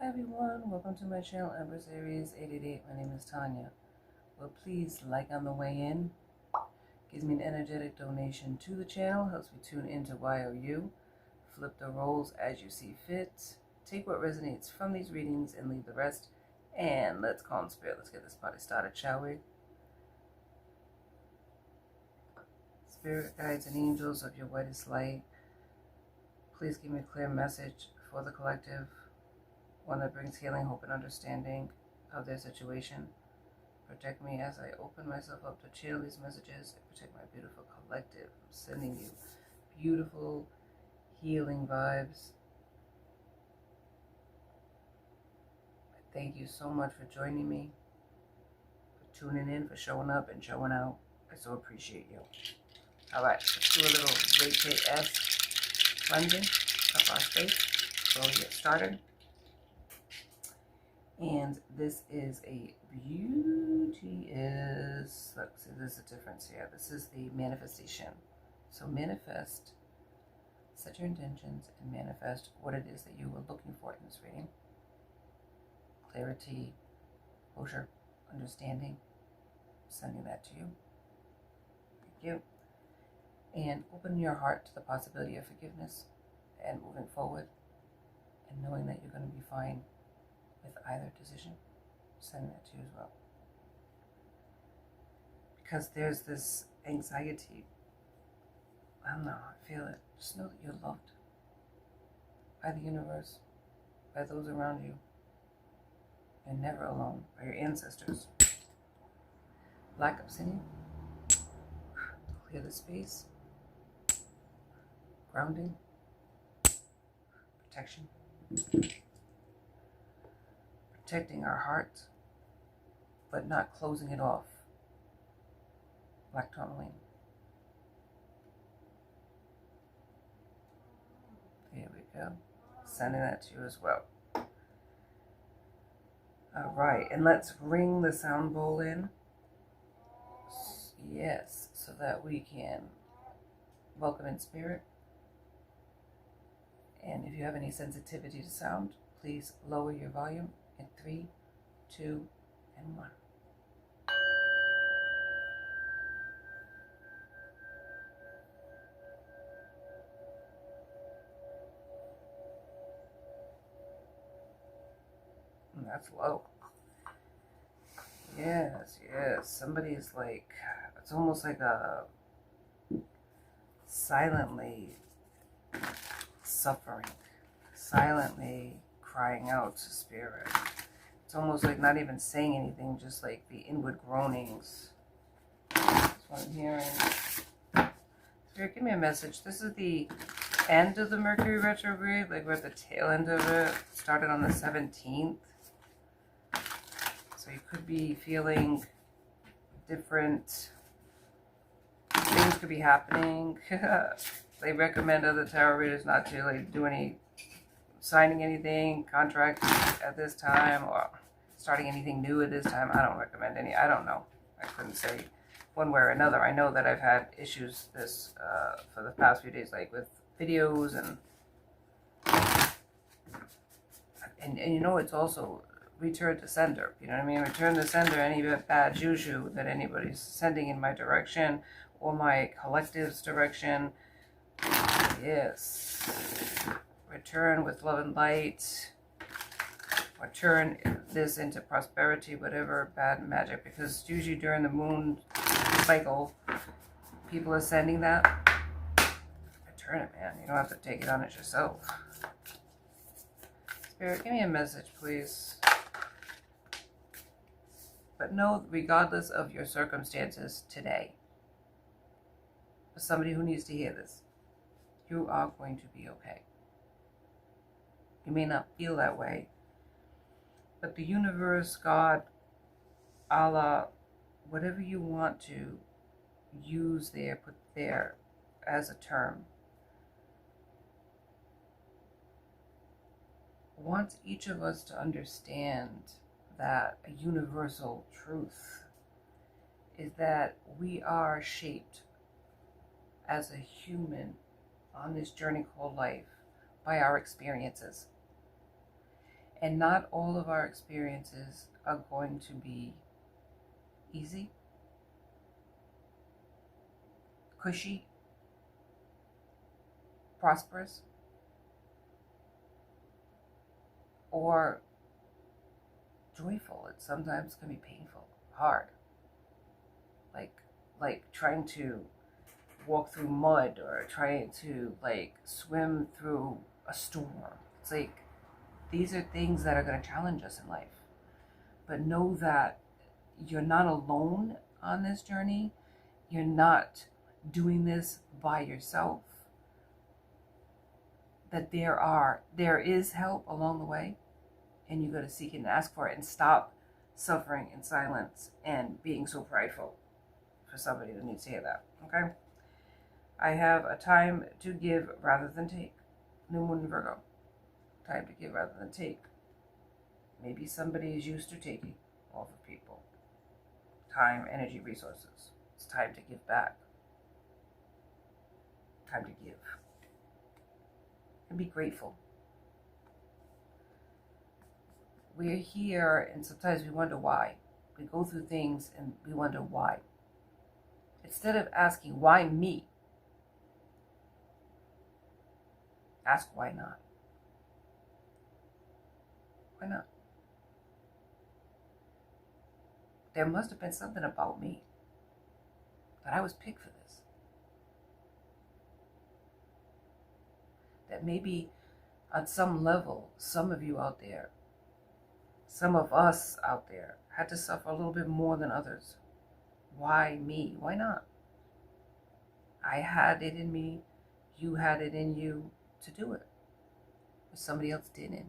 Hi everyone, welcome to my channel, Aries 888. My name is Tanya. Well, please like on the way in. Gives me an energetic donation to the channel, helps me tune into YOU. Flip the roles as you see fit. Take what resonates from these readings and leave the rest. And let's call in spirit. Let's get this party started, shall we? Spirit guides and angels of your whitest light, please give me a clear message for the collective, one that brings healing, hope, and understanding of their situation. Protect me as I open myself up to channel these messages and protect my beautiful collective. I'm sending you beautiful healing vibes. Thank you so much for joining me, for tuning in, for showing up and showing out. I so appreciate you. All right, let's do a little Reiki-esque cleansing of our space before we get started. And this is a beauty is, look, see, there's a difference here. This is the manifestation. So manifest, set your intentions and manifest what it is that you were looking for in this reading. Clarity, closure, understanding, sending that to you. Thank you. And open your heart to the possibility of forgiveness and moving forward and knowing that you're going to be fine with either decision. Sending that to you as well. Because there's this anxiety. I don't know, I feel it. Just know that you're loved by the universe, by those around you. You're never alone, by your ancestors. Black obsidian. Clear the space. Grounding. Protection. Protecting our heart, but not closing it off. Black tourmaline. There we go. Sending that to you as well. All right, and let's ring the sound bowl in. Yes, so that we can welcome in spirit. And if you have any sensitivity to sound, please lower your volume in 3, 2, and 1. And that's low. Yes, yes. Somebody is like, it's almost like a silently suffering, silently crying out to spirit. It's almost like not even saying anything, just like the inward groanings. That's what I'm hearing. Spirit, give me a message. This is the end of the Mercury retrograde, like we're at the tail end of it. Started on the 17th. So you could be feeling different things could be happening. They recommend other tarot readers not to like do any signing anything, contract at this time, or starting anything new at this time. I don't recommend any. I don't know. I couldn't say one way or another. I know that I've had issues this for the past few days, like with videos and you know, it's also return to sender. You know what I mean? Return to sender any bad juju that anybody's sending in my direction or my collective's direction. Yes. Return with love and light, or turn this into prosperity, whatever bad magic, because usually during the moon cycle, people are sending that. Return it, man. You don't have to take it on it yourself. Spirit, give me a message, please. But know, regardless of your circumstances today, for somebody who needs to hear this, you are going to be okay. You may not feel that way, but the universe, God, Allah, whatever you want to use there, put there as a term, wants each of us to understand that a universal truth is that we are shaped as a human on this journey called life by our experiences. And not all of our experiences are going to be easy, cushy, prosperous, or joyful. It sometimes can be painful, hard. Like trying to walk through mud or trying to like swim through a storm. It's like these are things that are going to challenge us in life. But know that you're not alone on this journey. You're not doing this by yourself. That there is help along the way, and you got to seek it and ask for it, and stop suffering in silence and being so prideful. For somebody who needs to hear that, okay? I have a time to give rather than take. New Moon in Virgo. Time to give rather than take. Maybe somebody is used to taking off of people. Time, energy, resources. It's time to give back. Time to give. And be grateful. We're here, and sometimes we wonder why. We go through things and we wonder why. Instead of asking, why me? Ask, why not? Why not? There must have been something about me that I was picked for this. That maybe on some level, some of you out there, some of us out there, had to suffer a little bit more than others. Why me? Why not? I had it in me. You had it in you to do it. But somebody else didn't.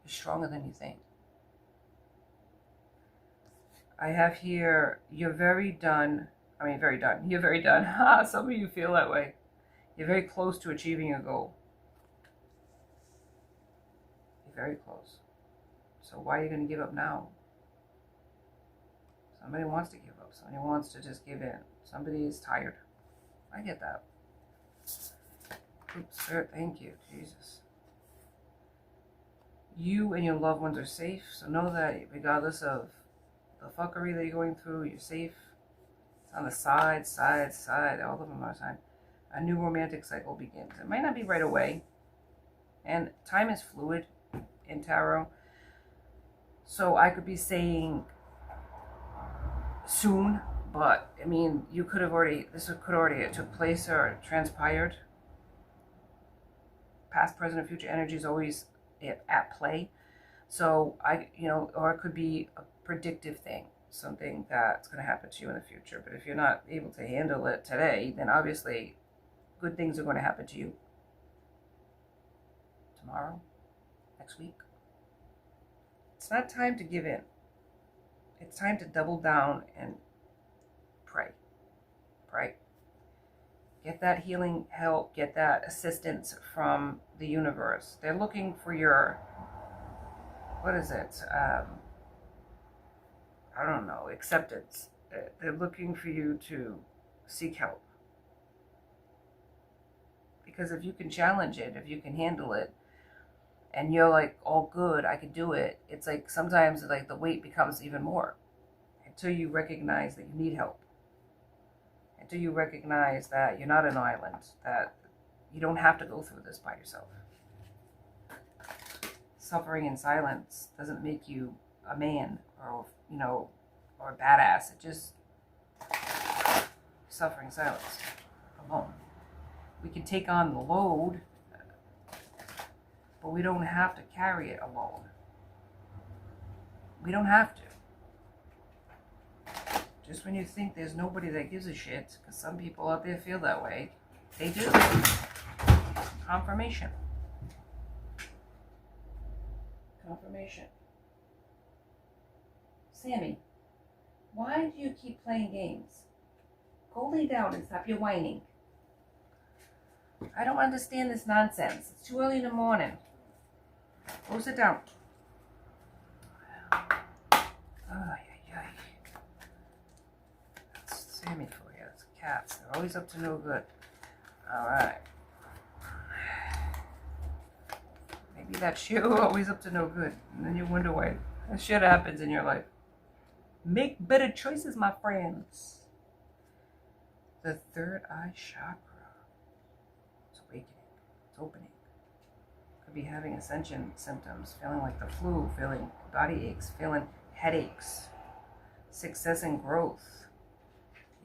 You're stronger than you think. I have here, you're very done. You're very done. Some of you feel that way. You're very close to achieving your goal. You're very close. So why are you going to give up now? Somebody wants to give up. Somebody wants to just give in. Somebody is tired. I get that. Oops, Spirit, thank you, Jesus. You and your loved ones are safe, so know that regardless of the fuckery that you're going through, you're safe. It's on the side, all of them are sign. A new romantic cycle begins. It might not be right away, and time is fluid in tarot. So I could be saying soon, but I mean, this could already it took place or transpired. Past, present, and future energy is always at play. So or it could be a predictive thing, something that's going to happen to you in the future. But if you're not able to handle it today, then obviously good things are going to happen to you tomorrow, next week. It's not time to give in. It's time to double down and pray. Pray. Get that healing help. Get that assistance from the universe. They're looking for your, what is it? I don't know, acceptance. They're looking for you to seek help. Because if you can challenge it, if you can handle it, and you're like, all good, I can do it. It's like sometimes like the weight becomes even more until you recognize that you need help. Until you recognize that you're not an island, that you don't have to go through this by yourself. Suffering in silence doesn't make you a man or a badass. It just suffering in silence alone. We can take on the load, but we don't have to carry it alone. We don't have to. Just when you think there's nobody that gives a shit, because some people out there feel that way, they do. Confirmation. Confirmation. Sammy, why do you keep playing games? Go lay down and stop your whining. I don't understand this nonsense. It's too early in the morning. Go sit down. That's Sammy for you. That's cats. They're always up to no good. Alright. Maybe that's you, always up to no good. And then you wonder why that shit happens in your life. Make better choices, my friends. The third eye chakra. It's awakening. It's opening. Could be having ascension symptoms, feeling like the flu, feeling body aches, feeling headaches. Success and growth.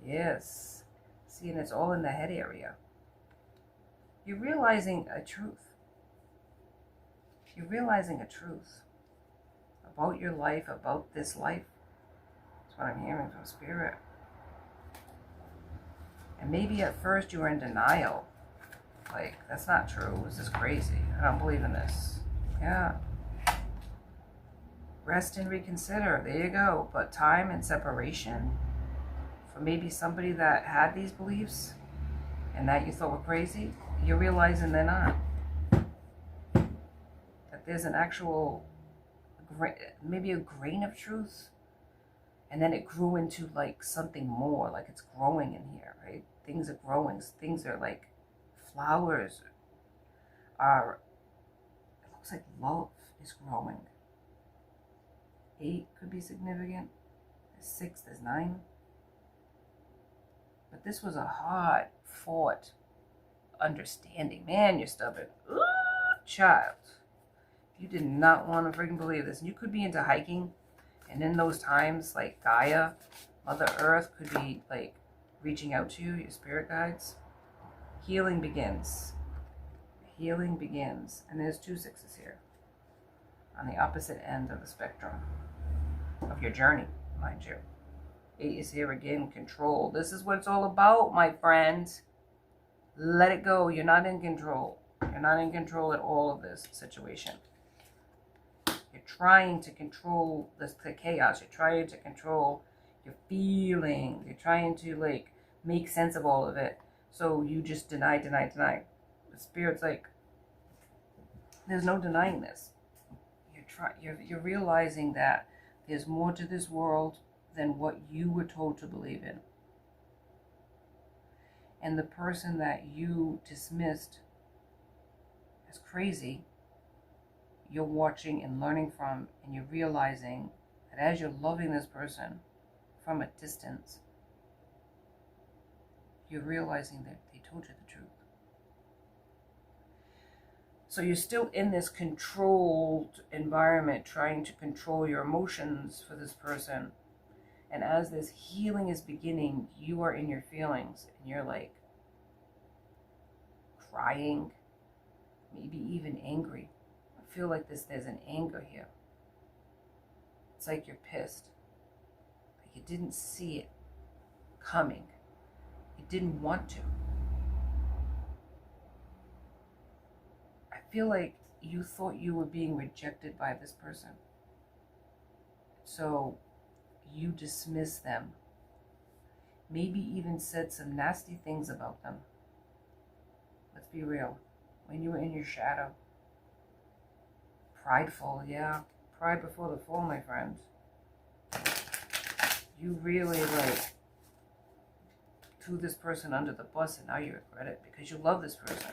Yes. See, and it's all in the head area. You're realizing a truth. You're realizing a truth about your life, about this life. That's what I'm hearing from Spirit. And maybe at first you were in denial. Like, that's not true. This is crazy. I don't believe in this. Yeah. Rest and reconsider. There you go. But time and separation for maybe somebody that had these beliefs and that you thought were crazy, you're realizing they're not. That there's an actual, maybe a grain of truth, and then it grew into like something more, like it's growing in here, right? Things are growing. Things are like flowers are, it looks like love is growing. 8 could be significant. There's 6, there's 9. But this was a hard fought understanding. Man, you're stubborn. Ooh, child. You did not want to freaking believe this. And you could be into hiking. And in those times, like Gaia, Mother Earth could be like reaching out to you, your spirit guides. Healing begins. Healing begins. And there's 2 6s here. On the opposite end of the spectrum. Of your journey, mind you. 8 is here again, control. This is what it's all about, my friend. Let it go. You're not in control. You're not in control at all of this situation. You're trying to control the chaos. You're trying to control your feeling. You're trying to like make sense of all of it. So you just deny. The Spirit's like, there's no denying this. You're realizing that there's more to this world than what you were told to believe in. And the person that you dismissed as crazy, you're watching and learning from, and you're realizing that as you're loving this person from a distance, you're realizing that they told you the truth. So you're still in this controlled environment, trying to control your emotions for this person. And as this healing is beginning, you are in your feelings and you're like crying, maybe even angry. I feel like there's an anger here. It's like you're pissed. Like you didn't see it coming. You didn't want to. I feel like you thought you were being rejected by this person. So you dismissed them. Maybe even said some nasty things about them. Let's be real. When you were in your shadow. Prideful, yeah. Pride before the fall, my friends. You really like threw this person under the bus and now you regret it because you love this person.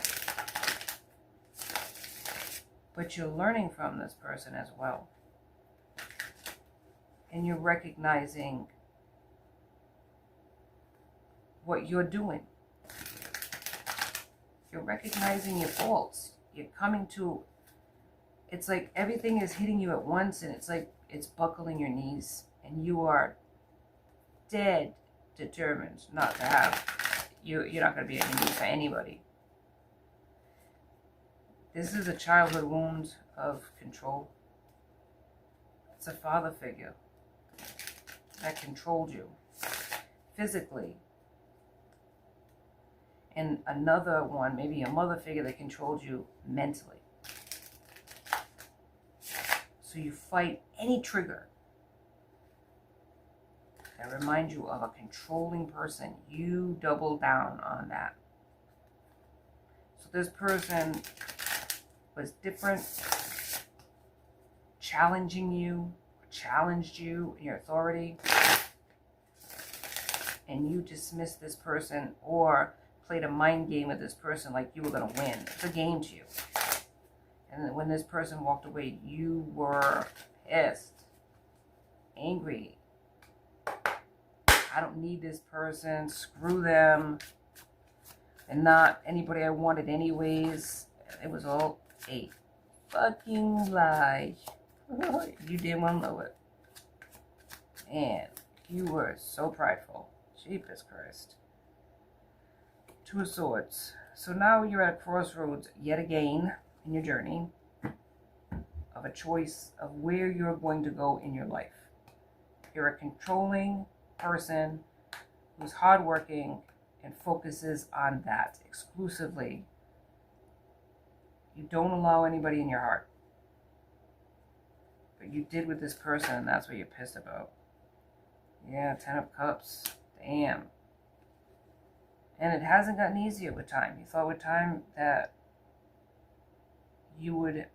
But you're learning from this person as well. And you're recognizing what you're doing. You're recognizing your faults. You're coming to, it's like everything is hitting you at once and it's like it's buckling your knees. And you are dead determined not to have, you're not going to be any need for anybody. This is a childhood wound of control. It's a father figure that controlled you physically. And another one, maybe a mother figure that controlled you mentally. So you fight any trigger that reminds you of a controlling person. You double down on that. So this person was different, challenged you in your authority, and you dismissed this person or played a mind game with this person like you were going to win. It's a game to you. And And when this person walked away, you were pissed, angry. I don't need this person. Screw them. And not anybody I wanted anyways. It was all a fucking lie. You didn't want to know it. Man, you were so prideful. Jeepers Christ. Two of Swords. So now you're at a crossroads yet again in your journey of a choice of where you're going to go in your life. You're a controlling person who's hardworking and focuses on that exclusively. You don't allow anybody in your heart. But you did with this person, and that's what you're pissed about. Yeah, 10 of Cups. Damn. And it hasn't gotten easier with time. You thought with time that you would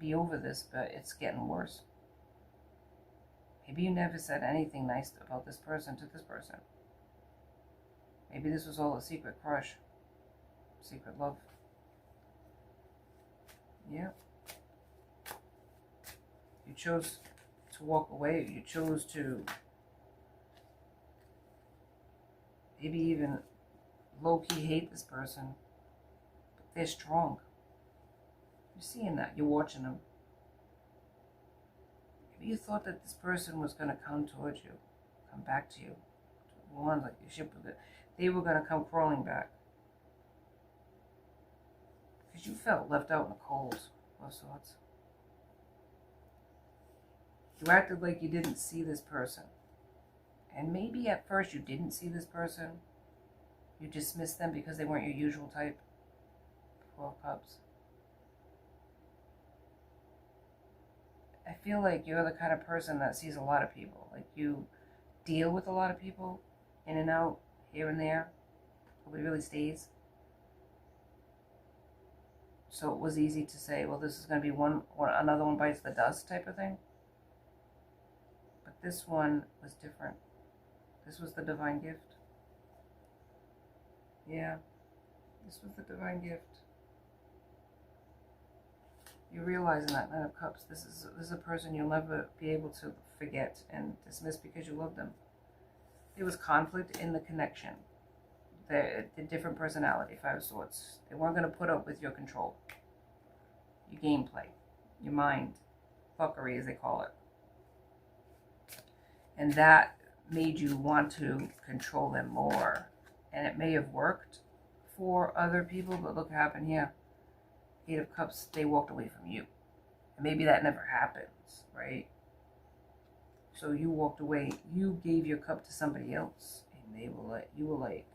be over this, but it's getting worse. Maybe you never said anything nice about this person to this person. Maybe this was all a secret crush. Secret love. Yeah. You chose to walk away. You chose to maybe even low-key hate this person. But they're strong. You're seeing that. You're watching them. Maybe you thought that this person was going to come towards you. Come back to you. One, like your ship was they were going to come crawling back. Because you felt left out in the cold. Of sorts. You acted like you didn't see this person. And maybe at first you didn't see this person. You dismissed them because they weren't your usual type. 4 of Cups. I feel like you're the kind of person that sees a lot of people. Like you deal with a lot of people, in and out, here and there. Nobody really stays. So it was easy to say, well, this is going to be one, or another one bites the dust type of thing. But this one was different. This was the divine gift. Yeah, this was the divine gift. You're realizing that 9 of Cups. This is a person you'll never be able to forget and dismiss because you love them. There was conflict in the connection. The different personality, 5 of Swords. They weren't going to put up with your control. Your gameplay. Your mind. Fuckery, as they call it. And that made you want to control them more. And it may have worked for other people, but look what happened here. 8 of Cups, they walked away from you. And maybe that never happens, right? So you walked away, you gave your cup to somebody else, and you were like,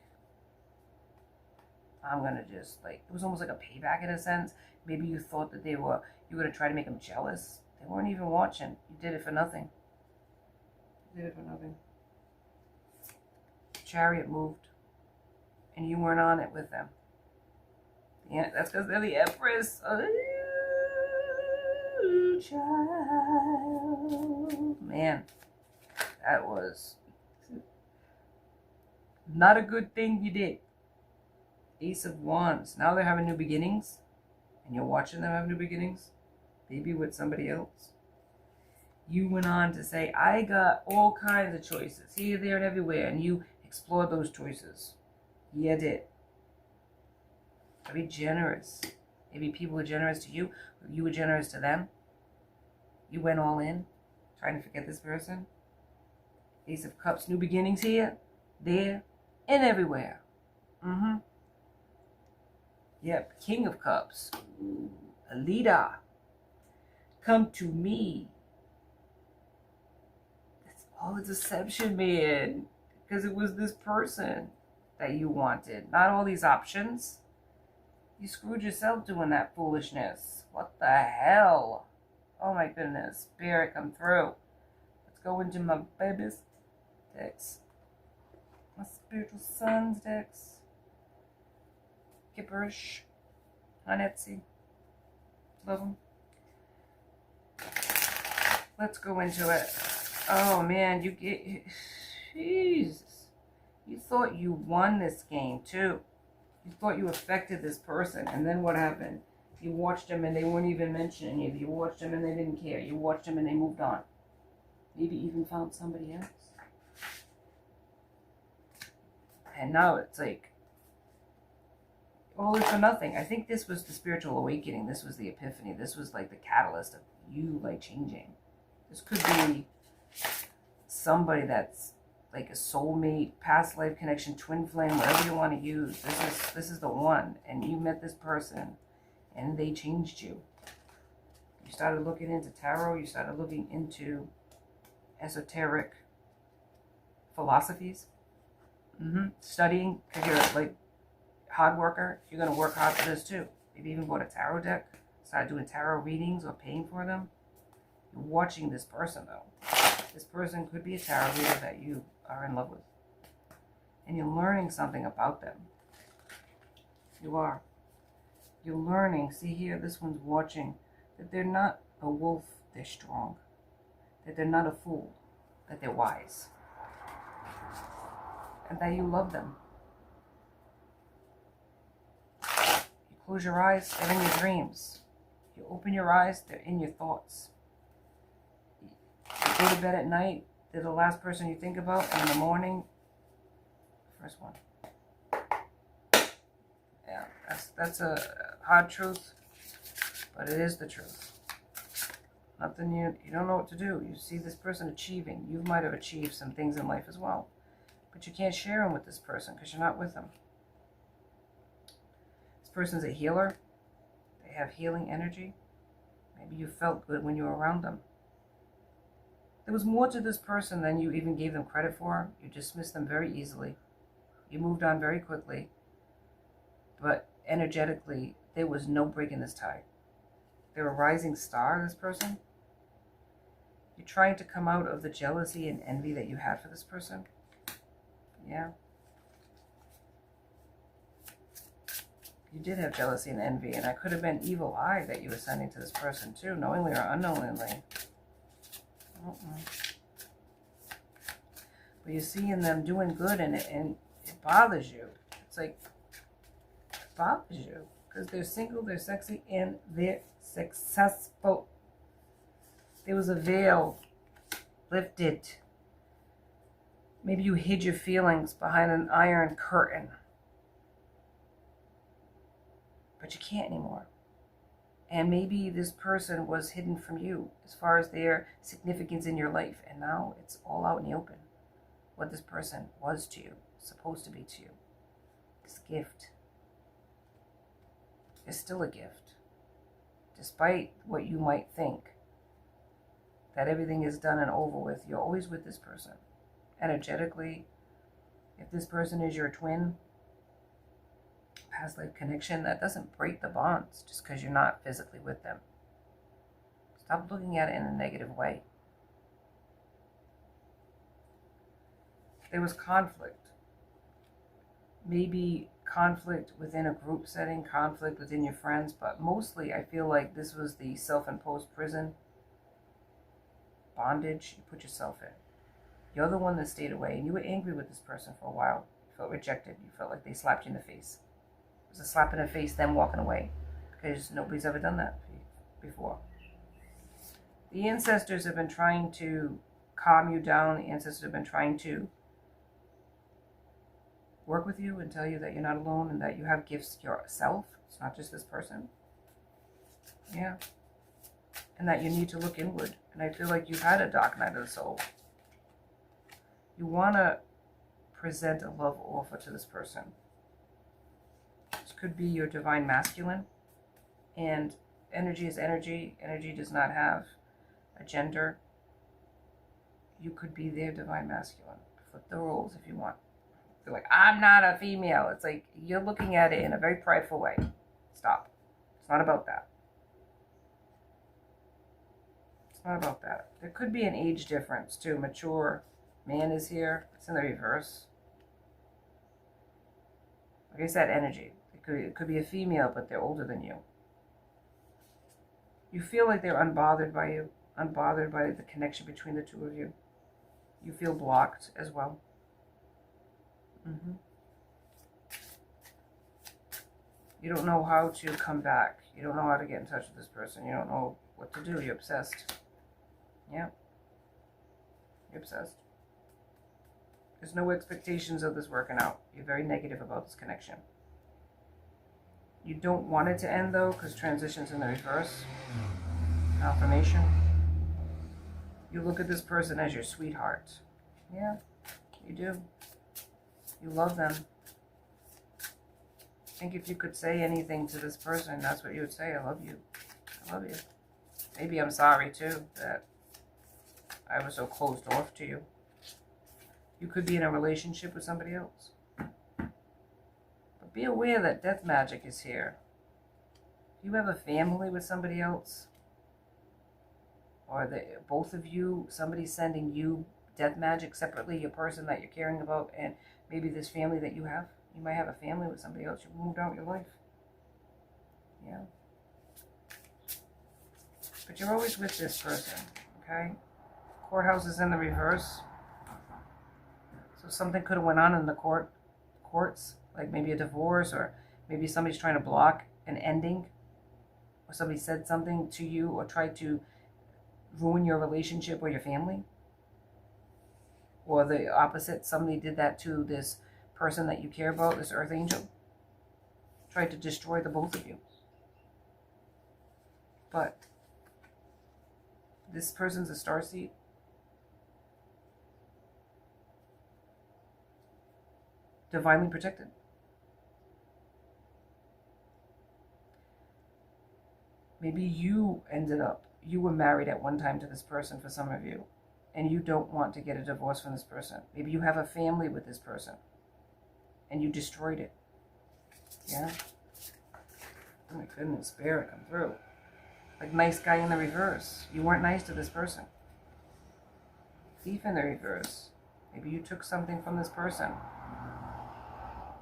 I'm gonna just like, it was almost like a payback in a sense. Maybe you thought that you were gonna try to make them jealous. They weren't even watching. You did it for nothing. You did it for nothing. Chariot moved, and you weren't on it with them. Yeah, that's because they're the Empress. Oh, child. Man, that was not a good thing you did. Ace of Wands. Now they're having new beginnings, and you're watching them have new beginnings, maybe with somebody else. You went on to say, I got all kinds of choices, here, there, and everywhere, and you explored those choices. You did. Be generous. Maybe people were generous to you. You were generous to them. You went all in, trying to forget this person. Ace of Cups, new beginnings here, there, and everywhere. Yep, King of Cups. Ooh, a leader. Come to me. That's all the deception, man. Because it was this person that you wanted. Not all these options. You screwed yourself doing that foolishness. What the hell? Oh my goodness. Spirit, come through. Let's go into my baby's decks. My spiritual son's decks. Gibberish. On Etsy. Love them. Let's go into it. Oh man, Jesus. You thought you won this game too. You thought you affected this person, and then what happened? You watched them and they weren't even mentioning you. You watched them and they didn't care. You watched them and they moved on. Maybe even found somebody else. And now it's like, all is for nothing. I think this was the spiritual awakening. This was the epiphany. This was like the catalyst of you like changing. This could be somebody that's like a soulmate, past life connection, twin flame, whatever you want to use. This is the one. And you met this person and they changed you. You started looking into tarot. You started looking into esoteric philosophies. Studying, because you're like hard worker. You're going to work hard for this too. Maybe even bought a tarot deck. Start doing tarot readings or paying for them. You're watching this person though. This person could be a tarot reader that you are in love with. And you're learning something about them. You are. You're learning. See here, this one's watching. That they're not a wolf, they're strong. That they're not a fool. That they're wise. And that you love them. You close your eyes, they're in your dreams. You open your eyes, they're in your thoughts. You go to bed at night, they're the last person you think about, and in the morning, first one. Yeah, that's a hard truth, but it is the truth. Nothing you don't know what to do. You see this person achieving. You might have achieved some things in life as well, but you can't share them with this person because you're not with them. This person's a healer. They have healing energy. Maybe you felt good when you were around them. There was more to this person than you even gave them credit for. You dismissed them very easily. You moved on very quickly. But energetically, there was no break in this tie. They're a rising star, this person. You're trying to come out of the jealousy and envy that you had for this person. Yeah. You did have jealousy and envy, and I could have been evil eye that you were sending to this person too, knowingly or unknowingly. But you're seeing them doing good, and it bothers you. It's like, it bothers you. Because they're single, they're sexy, and they're successful. There was a veil lifted. Maybe you hid your feelings behind an iron curtain. But you can't anymore. And maybe this person was hidden from you as far as their significance in your life. And now it's all out in the open. What this person was to you, supposed to be to you. This gift is still a gift. Despite what you might think, that everything is done and over with, you're always with this person. Energetically, if this person is your twin, past life connection, that doesn't break the bonds just because you're not physically with them. Stop looking at it in a negative way. There was conflict. Maybe conflict within a group setting, conflict within your friends, but mostly I feel like this was the self-imposed prison. Bondage you put yourself in. You're the one that stayed away, and you were angry with this person for a while. You felt rejected. You felt like they slapped you in the face. It was a slap in the face, them walking away, because nobody's ever done that before. The ancestors have been trying to calm you down. The ancestors have been trying to work with you and tell you that you're not alone and that you have gifts yourself. It's not just this person. Yeah. And that you need to look inward. And I feel like you've had a dark night of the soul. You want to present a love offer to this person. This could be your divine masculine. And energy is energy. Energy does not have a gender. You could be their divine masculine. Flip the roles if you want. You're like, I'm not a female. It's like, you're looking at it in a very prideful way. Stop. It's not about that. It's not about that. There could be an age difference too. Mature man is here. It's in the reverse. Like I said, energy. It could be a female, but they're older than you. You feel like they're unbothered by you. Unbothered by the connection between the two of you. You feel blocked as well. You don't know how to come back. You don't know how to get in touch with this person. You don't know what to do. You're obsessed. Yeah. You're obsessed. There's no expectations of this working out. You're very negative about this connection. You don't want it to end, though, because transition's in the reverse. Confirmation. You look at this person as your sweetheart. Yeah, you do. You love them. I think if you could say anything to this person, that's what you would say. I love you. I love you. Maybe I'm sorry, too, that I was so closed off to you. You could be in a relationship with somebody else. But be aware that death magic is here. If you have a family with somebody else, or both of you, somebody's sending you death magic separately, your person that you're caring about, and maybe this family that you have. You might have a family with somebody else. You moved out your life. Yeah. But you're always with this person, okay? Courthouse is in the reverse. So something could have went on in the courts, like maybe a divorce, or maybe somebody's trying to block an ending, or somebody said something to you or tried to ruin your relationship or your family. Or the opposite, somebody did that to this person that you care about, this earth angel. Tried to destroy the both of you. But this person's a starseed. Divinely protected. Maybe you were married at one time to this person, for some of you, and you don't want to get a divorce from this person. Maybe you have a family with this person, and you destroyed it. Yeah? Oh my goodness, spirit, come through. Like nice guy in the reverse. You weren't nice to this person. Thief in the reverse. Maybe you took something from this person.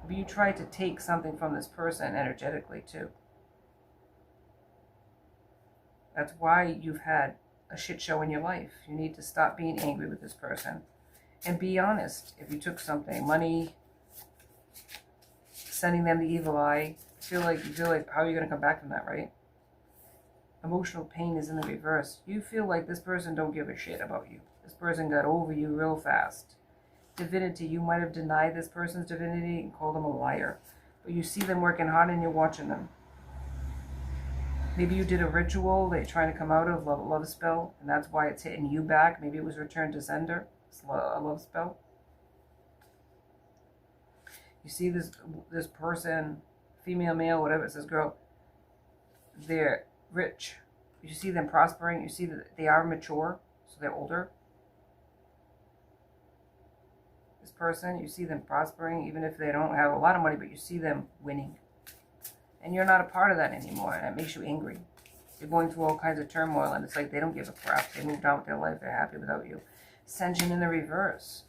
Maybe you tried to take something from this person energetically too. That's why you've had a shit show in your life. You need to stop being angry with this person and be honest. If you took something, money, sending them the evil eye, you feel like how are you going to come back from that, right? Emotional pain is in the reverse. You feel like this person don't give a shit about you. This person got over you real fast. Divinity, you might have denied this person's divinity and called them a liar. But you see them working hard and you're watching them. Maybe you did a ritual they're trying to come out of, love spell, and that's why it's hitting you back. Maybe it was return to sender, it's a love spell. You see this person, female, male, whatever, it says girl, they're rich. You see them prospering. You see that they are mature, so they're older. This person, you see them prospering, even if they don't have a lot of money, but you see them winning. And you're not a part of that anymore, and it makes you angry. You're going through all kinds of turmoil, and it's like they don't give a crap. They moved on with their life. They're happy without you. Ascension in the reverse.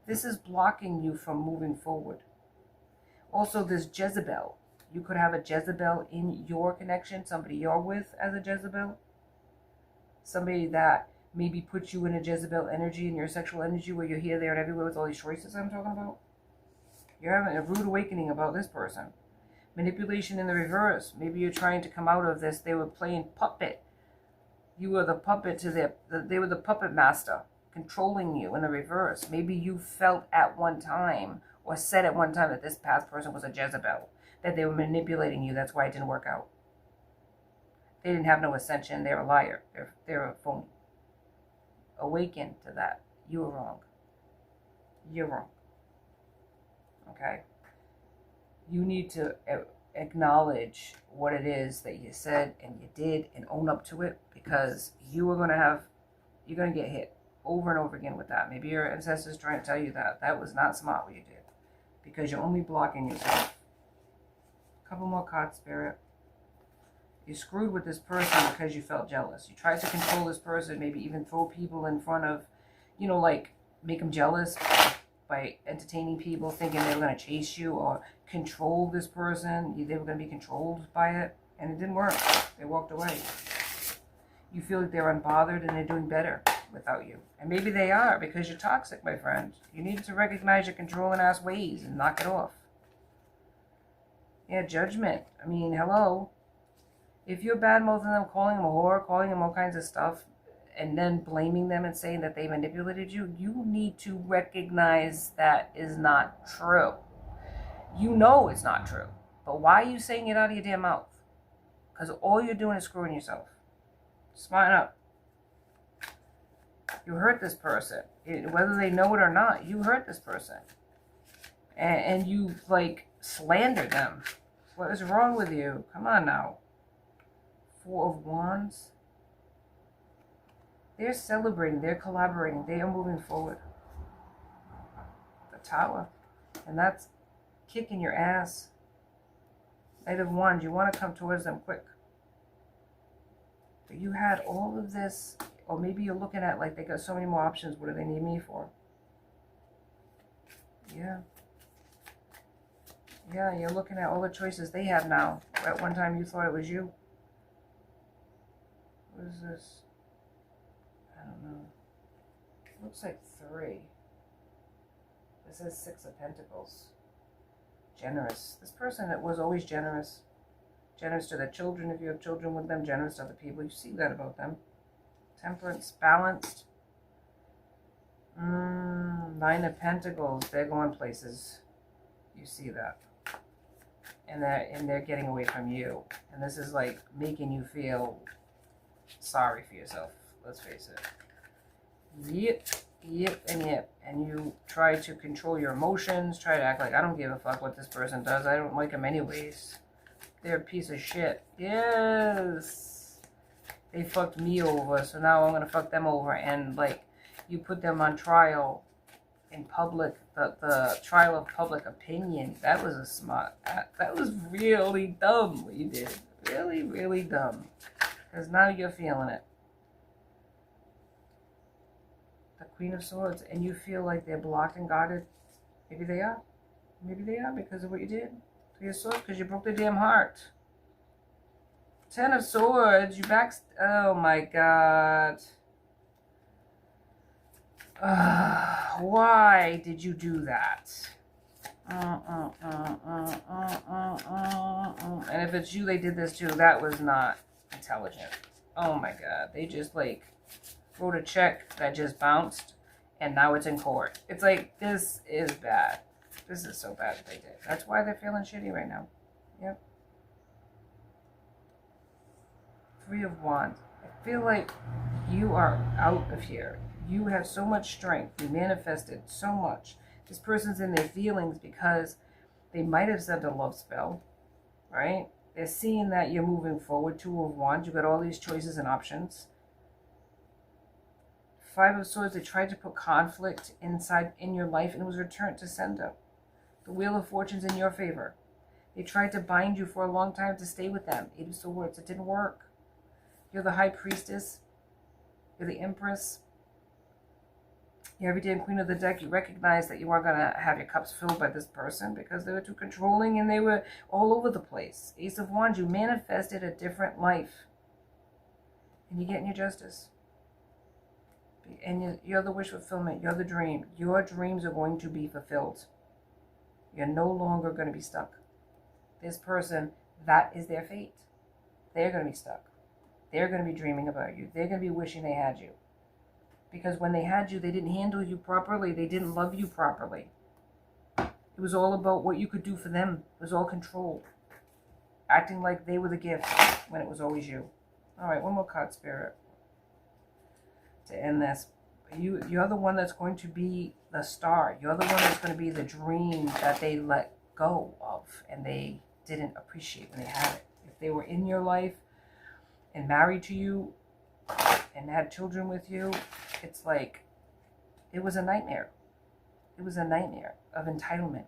This is blocking you from moving forward. Also, this Jezebel. You could have a Jezebel in your connection, somebody you're with as a Jezebel. Somebody that maybe puts you in a Jezebel energy, in your sexual energy, where you're here, there, and everywhere with all these choices I'm talking about. You're having a rude awakening about this person. Manipulation in the reverse. Maybe you're trying to come out of this. They were playing puppet. You were the puppet to they were the puppet master, controlling you in the reverse. Maybe you felt at one time, or said at one time, that this past person was a Jezebel, that they were manipulating you. That's why it didn't work out. They didn't have no ascension. They're a liar. They're a phony. Awaken to that. You were wrong. You're wrong. Okay? You need to acknowledge what it is that you said and you did and own up to it, because you're going to get hit over and over again with that. Maybe your ancestors trying to tell you that was not smart what you did, because you're only blocking yourself. A couple more cards, Spirit. You screwed with this person because you felt jealous. You tried to control this person, maybe even throw people in front of, like make them jealous by entertaining people, thinking they were going to chase you or control this person. They were going to be controlled by it, and it didn't work. They walked away. You feel like they're unbothered and they're doing better without you. And maybe they are, because you're toxic, my friend. You need to recognize your controlling ass ways and knock it off. Yeah, judgment. I mean, hello. If you're bad mouthing them, calling them a whore, calling them all kinds of stuff, and then blaming them and saying that they manipulated you, you need to recognize that is not true. You know it's not true. But why are you saying it out of your damn mouth? Because all you're doing is screwing yourself. Smarten up. You hurt this person. Whether they know it or not, you hurt this person. And you, like, slander them. What is wrong with you? Come on now. Four of Wands. They're celebrating. They're collaborating. They are moving forward. The Tower. And that's kicking your ass. Knight of Wands. You want to come towards them quick. But you had all of this. Or maybe you're looking at, like, they got so many more options. What do they need me for? Yeah. Yeah, you're looking at all the choices they have now. At one time you thought it was you. What is this? I don't know. Looks like 3. This says 6 of Pentacles. Generous. This person that was always generous. Generous to their children if you have children with them. Generous to other people. You see that about them. Temperance. Balanced. 9 of Pentacles. They're going places. You see that. And they're getting away from you. And this is like making you feel sorry for yourself. Let's face it. Yep, and yep. And you try to control your emotions. Try to act like I don't give a fuck what this person does. I don't like them anyways. They're a piece of shit. Yes. They fucked me over. So now I'm going to fuck them over. And like you put them on trial in public, the trial of public opinion. That was a smart, that was really dumb what you did. Really, really dumb. Because now you're feeling it. The Queen of Swords, and you feel like they're blocked and guarded. Maybe they are. Maybe they are because of what you did to your sword, because you broke their damn heart. 10 of Swords, you oh my God. Why did you do that? And if it's you they did this to, that was not intelligent. Oh my God. They just like wrote a check that just bounced and now it's in court. It's like, this is bad. This is so bad that they did. That's why they're feeling shitty right now. Yep. 3 of Wands. I feel like you are out of here. You have so much strength. You manifested so much. This person's in their feelings because they might have sent a love spell, right? They're seeing that you're moving forward. 2 of Wands. You got all these choices and options. 5 of Swords. They tried to put conflict in your life and it was returned to sender. The Wheel of Fortune's in your favor. They tried to bind you for a long time to stay with them. 8 of Swords. It didn't work. You're the High Priestess. You're the Empress. You're every damn Queen of the deck. You recognize that you weren't going to have your cups filled by this person because they were too controlling and they were all over the place. Ace of Wands, you manifested a different life. And you're getting your justice. And you're the wish fulfillment. You're the dream. Your dreams are going to be fulfilled. You're no longer going to be stuck. This person, that is their fate. They're going to be stuck. They're going to be dreaming about you. They're going to be wishing they had you. Because when they had you, they didn't handle you properly. They didn't love you properly. It was all about what you could do for them. It was all controlled. Acting like they were the gift when it was always you. All right, one more card, Spirit. To end this. You're the one that's going to be the star. You're the one that's going to be the dream that they let go of. And they didn't appreciate when they had it. If they were in your life and married to you and had children with you, it's like, it was a nightmare. It was a nightmare of entitlement.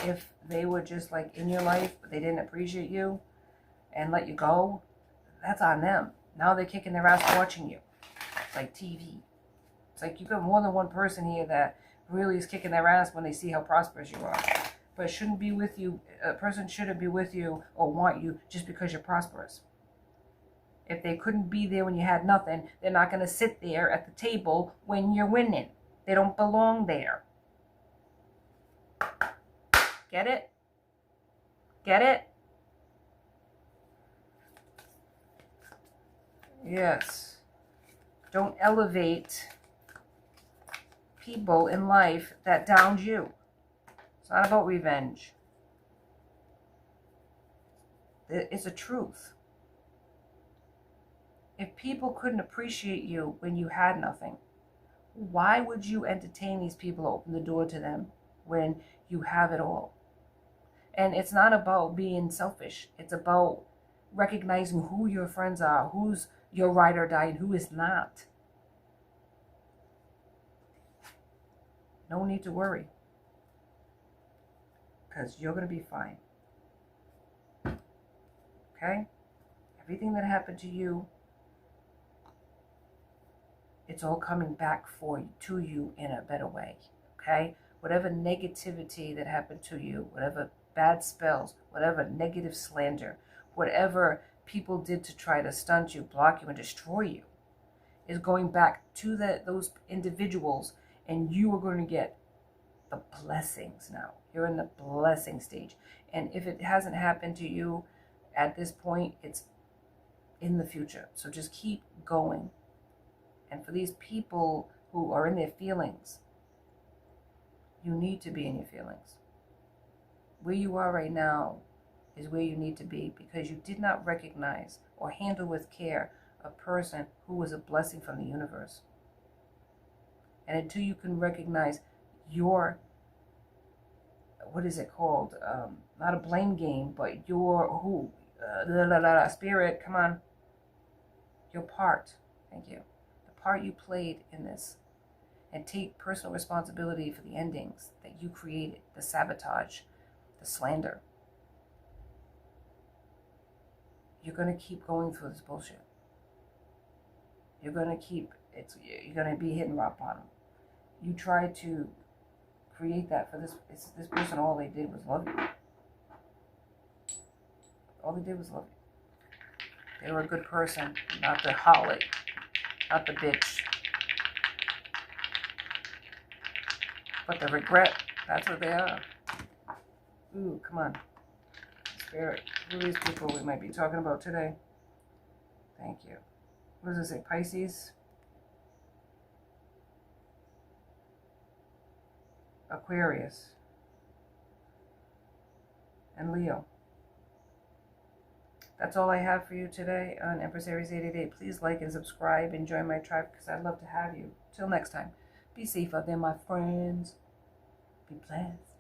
If they were just like in your life, but they didn't appreciate you and let you go, that's on them. Now they're kicking their ass watching you. Like TV. It's like you got more than one person here that really is kicking their ass when they see how prosperous you are. But it shouldn't be with you. A person shouldn't be with you or want you just because you're prosperous. If they couldn't be there when you had nothing, they're not going to sit there at the table when you're winning. They don't belong there. Get it? Get it? Yes. Don't elevate people in life that downed you. It's not about revenge. It's a truth. If people couldn't appreciate you when you had nothing, why would you entertain these people, open the door to them when you have it all? And it's not about being selfish. It's about recognizing who your friends are, who's your ride or die, and who is not. No need to worry, because you're going to be fine. Okay? Everything that happened to you, it's all coming back to you in a better way. Okay? Whatever negativity that happened to you, whatever bad spells, whatever negative slander, whatever people did to try to stunt you, block you, and destroy you, is going back to those individuals, and you are going to get the blessings now. You're in the blessing stage. And if it hasn't happened to you at this point, it's in the future. So just keep going. And for these people who are in their feelings, you need to be in your feelings. Where you are right now is where you need to be, because you did not recognize or handle with care a person who was a blessing from the universe. And until you can recognize your, what is it called? Not a blame game, but your spirit, come on. Your part, thank you. The part you played in this. And take personal responsibility for the endings that you created, the sabotage, the slander. You're going to keep going through this bullshit. You're going to be hitting rock bottom. You try to create that for this person. All they did was love you. All they did was love you. They were a good person, not the harlot, not the bitch. But the regret, that's what they are. Ooh, come on. Spirit, who are these people we might be talking about today? Thank you. What does it say? Pisces? Aquarius? And Leo. That's all I have for you today on Empress Aries 888. Please like and subscribe and join my tribe, because I'd love to have you. Till next time, be safe out there, my friends. Be blessed.